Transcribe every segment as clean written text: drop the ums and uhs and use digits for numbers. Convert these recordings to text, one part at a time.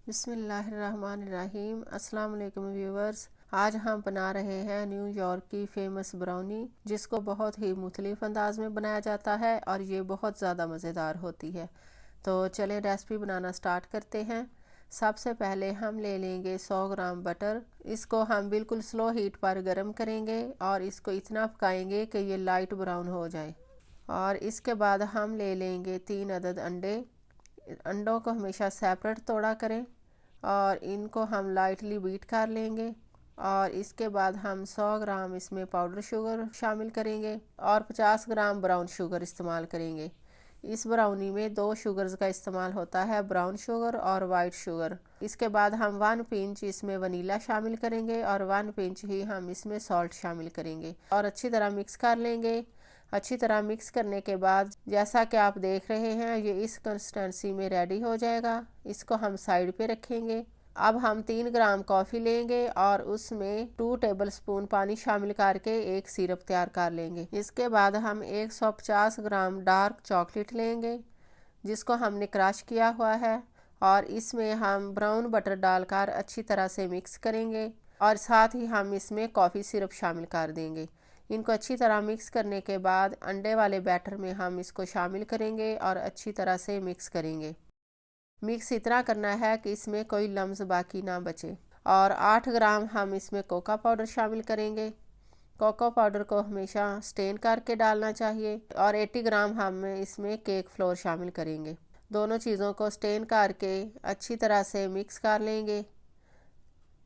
बिस्मिल्लाहिर्रहमानिर्रहीम। अस्सलाम वालेकुम व्यूवर्स। आज हम बना रहे हैं न्यूयॉर्क की फेमस ब्राउनी, जिसको बहुत ही मुख्तलिफ अंदाज में बनाया जाता है और ये बहुत ज़्यादा मज़ेदार होती है। तो चलें रेसिपी बनाना स्टार्ट करते हैं। सबसे पहले हम ले लेंगे 100 ग्राम बटर। इसको हम बिल्कुल स्लो हीट पर गर्म करेंगे और इसको इतना पकाएंगे कि ये लाइट ब्राउन हो जाए। और इसके बाद हम ले लेंगे 3 अदद अंडे। अंडों को हमेशा सेपरेट तोड़ा करें और इनको हम लाइटली बीट कर लेंगे। और इसके बाद हम 100 ग्राम इसमें पाउडर शुगर शामिल करेंगे और 50 ग्राम ब्राउन शुगर इस्तेमाल करेंगे। इस ब्राउनी में 2 शुगर्स का इस्तेमाल होता है, ब्राउन शुगर और वाइट शुगर। इसके बाद हम 1 पिंच इसमें वनीला शामिल करेंगे और 1 पिंच ही हम इसमें सॉल्ट शामिल करेंगे और अच्छी तरह मिक्स कर लेंगे। अच्छी तरह मिक्स करने के बाद जैसा कि आप देख रहे हैं ये इस कंसिस्टेंसी में रेडी हो जाएगा। इसको हम साइड पे रखेंगे। अब हम 3 ग्राम कॉफ़ी लेंगे और उसमें 2 टेबलस्पून पानी शामिल करके एक सिरप तैयार कर लेंगे। इसके बाद हम 150 ग्राम डार्क चॉकलेट लेंगे जिसको हमने क्रश किया हुआ है और इसमें हम ब्राउन बटर डालकर अच्छी तरह से मिक्स करेंगे और साथ ही हम इसमें कॉफ़ी सिरप शामिल कर देंगे। इनको अच्छी तरह मिक्स करने के बाद अंडे वाले बैटर में हम इसको शामिल करेंगे और अच्छी तरह से मिक्स करेंगे। मिक्स इतना करना है कि इसमें कोई लम्स बाकी ना बचे। और 8 ग्राम हम इसमें कोका पाउडर शामिल करेंगे। कोको पाउडर को हमेशा स्टेन करके डालना चाहिए। और 80 ग्राम हम इसमें केक फ्लोर शामिल करेंगे। दोनों चीज़ों को स्टेन करके अच्छी तरह से मिक्स कर लेंगे।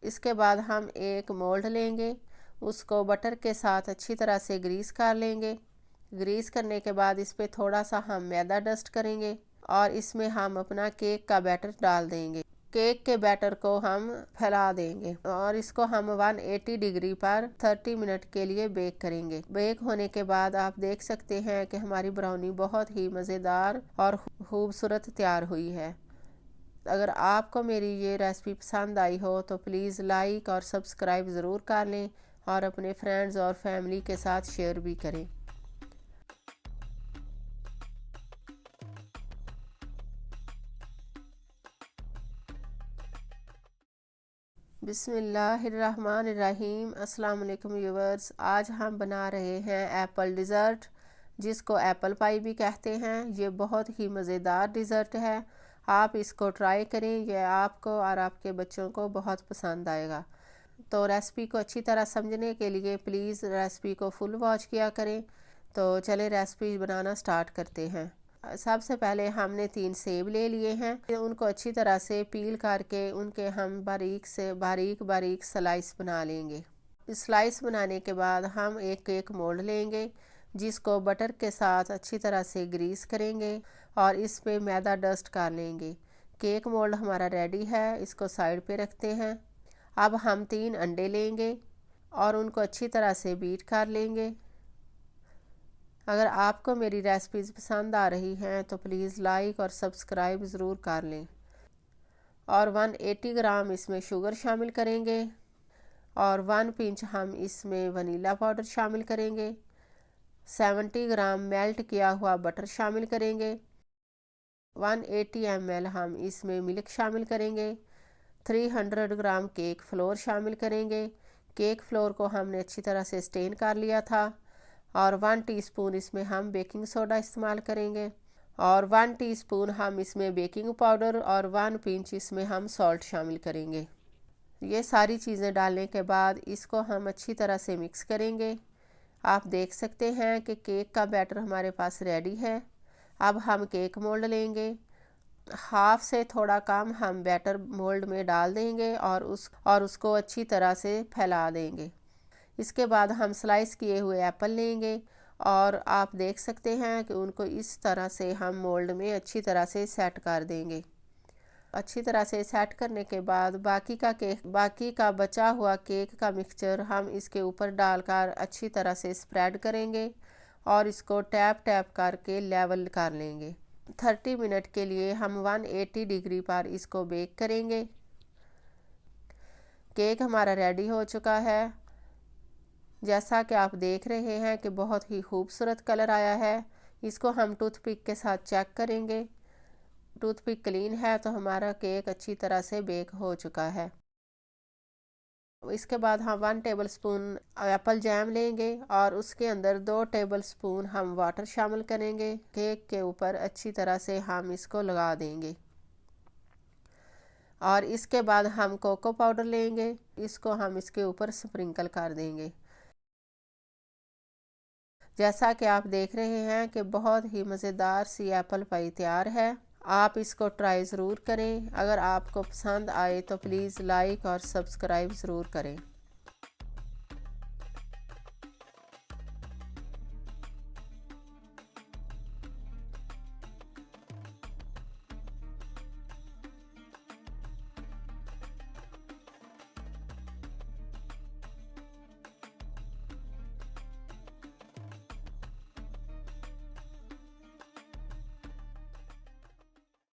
इसके बाद हम एक मोल्ड लेंगे, उसको बटर के साथ अच्छी तरह से ग्रीस कर लेंगे। ग्रीस करने के बाद इस पर थोड़ा सा हम मैदा डस्ट करेंगे और इसमें हम अपना केक का बैटर डाल देंगे। केक के बैटर को हम फैला देंगे और इसको हम 180 डिग्री पर 30 मिनट के लिए बेक करेंगे। बेक होने के बाद आप देख सकते हैं कि हमारी ब्राउनी बहुत ही मज़ेदार और खूबसूरत तैयार हुई है। अगर आपको मेरी ये रेसिपी पसंद आई हो तो प्लीज़ लाइक और सब्सक्राइब ज़रूर कर लें और अपने फ्रेंड्स और फैमिली के साथ शेयर भी करें। बिस्मिल्लाहिर्रहमानिर्रहीम। अस्सलाम वालेकुम व्यूवर्स। आज हम बना रहे हैं एप्पल डिज़र्ट, जिसको एप्पल पाई भी कहते हैं। ये बहुत ही मज़ेदार डिज़र्ट है। आप इसको ट्राई करें, यह आपको और आपके बच्चों को बहुत पसंद आएगा। तो रेसिपी को अच्छी तरह समझने के लिए प्लीज़ रेसिपी को फुल वॉच किया करें। तो चलें रेसिपी बनाना स्टार्ट करते हैं। सबसे पहले हमने 3 सेब ले लिए हैं। उनको अच्छी तरह से पील करके उनके हम बारीक बारीक स्लाइस बना लेंगे। स्लाइस बनाने के बाद हम एक केक मोल्ड लेंगे जिसको बटर के साथ अच्छी तरह से ग्रीस करेंगे और इस पे मैदा डस्ट कर लेंगे। केक मोल्ड हमारा रेडी है, इसको साइड पे रखते हैं। अब हम 3 अंडे लेंगे और उनको अच्छी तरह से बीट कर लेंगे। अगर आपको मेरी रेसिपीज़ पसंद आ रही हैं तो प्लीज़ लाइक और सब्सक्राइब ज़रूर कर लें। और 180 ग्राम इसमें शुगर शामिल करेंगे और 1 पिंच हम इसमें वनीला पाउडर शामिल करेंगे। 70 ग्राम मेल्ट किया हुआ बटर शामिल करेंगे। 180 ml हम इसमें मिल्क शामिल करेंगे। 300 ग्राम केक फ्लोर शामिल करेंगे। केक फ्लोर को हमने अच्छी तरह से स्टेन कर लिया था। और 1 टीस्पून इसमें हम बेकिंग सोडा इस्तेमाल करेंगे और 1 टीस्पून हम इसमें बेकिंग पाउडर और 1 पिंच इसमें हम सॉल्ट शामिल करेंगे। ये सारी चीज़ें डालने के बाद इसको हम अच्छी तरह से मिक्स करेंगे। आप देख सकते हैं कि केक का बैटर हमारे पास रेडी है। अब हम केक मोल्ड लेंगे, हाफ से थोड़ा कम हम बैटर मोल्ड में डाल देंगे और उसको अच्छी तरह से फैला देंगे। इसके बाद हम स्लाइस किए हुए एप्पल लेंगे और आप देख सकते हैं कि उनको इस तरह से हम मोल्ड में अच्छी तरह से सेट कर देंगे। अच्छी तरह से सेट करने के बाद बाकी का बचा हुआ केक का मिक्सचर हम इसके ऊपर डालकर अच्छी तरह से स्प्रेड करेंगे और इसको टैप टैप करके लेवल कर लेंगे। 30 मिनट के लिए हम 180 डिग्री पर इसको बेक करेंगे। केक हमारा रेडी हो चुका है। जैसा कि आप देख रहे हैं कि बहुत ही खूबसूरत कलर आया है। इसको हम टूथपिक के साथ चेक करेंगे। टूथपिक क्लीन है तो हमारा केक अच्छी तरह से बेक हो चुका है। इसके बाद हम 1 टेबलस्पून एप्पल जैम लेंगे और उसके अंदर 2 टेबलस्पून हम वाटर शामिल करेंगे। केक के ऊपर अच्छी तरह से हम इसको लगा देंगे और इसके बाद हम कोको पाउडर लेंगे, इसको हम इसके ऊपर स्प्रिंकल कर देंगे। जैसा कि आप देख रहे हैं कि बहुत ही मज़ेदार सी एप्पल पाई तैयार है। आप इसको ट्राई ज़रूर करें। अगर आपको पसंद आए तो प्लीज़ लाइक और सब्सक्राइब ज़रूर करें।